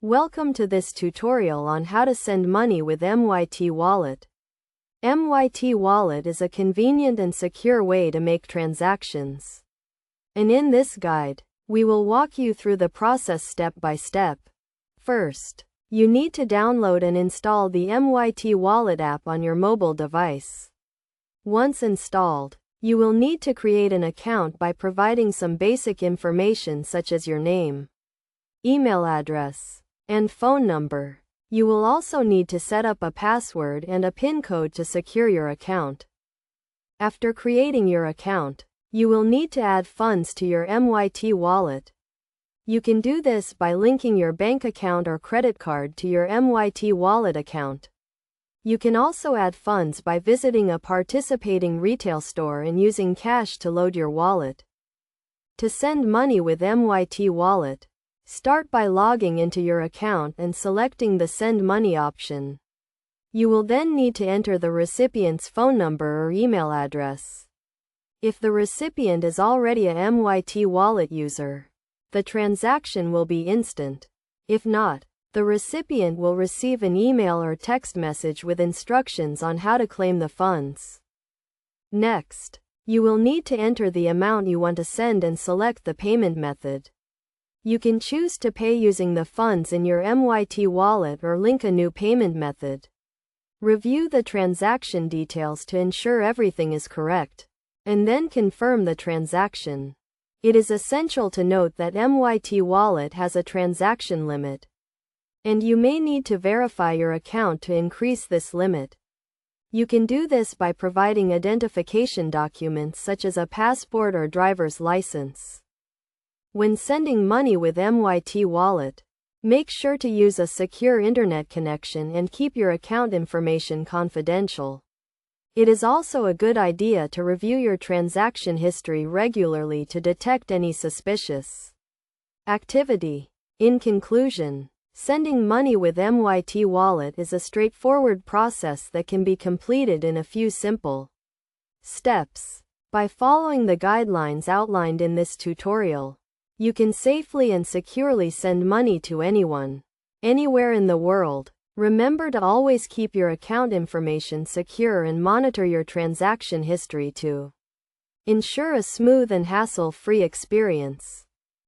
Welcome to this tutorial on how to send money with MyT Wallet. MyT Wallet is a convenient and secure way to make transactions. And in this guide, we will walk you through the process step by step. First, you need to download and install the MyT Wallet app on your mobile device. Once installed, you will need to create an account by providing some basic information such as your name, email address, and phone number. You will also need to set up a password and a PIN code to secure your account. After creating your account, you will need to add funds to your MyT wallet. You can do this by linking your bank account or credit card to your MyT wallet account. You can also add funds by visiting a participating retail store and using cash to load your wallet. To send money with MyT wallet, start by logging into your account and selecting the Send Money option. You will then need to enter the recipient's phone number or email address. If the recipient is already a MyT wallet user, the transaction will be instant. If not, the recipient will receive an email or text message with instructions on how to claim the funds. Next, you will need to enter the amount you want to send and select the payment method. You can choose to pay using the funds in your MyT wallet or link a new payment method. Review the transaction details to ensure everything is correct, and then confirm the transaction. It is essential to note that MyT wallet has a transaction limit, and you may need to verify your account to increase this limit. You can do this by providing identification documents such as a passport or driver's license. When sending money with MyT wallet, make sure to use a secure internet connection and keep your account information confidential. It is also a good idea to review your transaction history regularly to detect any suspicious activity. In conclusion, sending money with MyT wallet is a straightforward process that can be completed in a few simple steps. By following the guidelines outlined in this tutorial, you can safely and securely send money to anyone, anywhere in the world. Remember to always keep your account information secure and monitor your transaction history to ensure a smooth and hassle-free experience.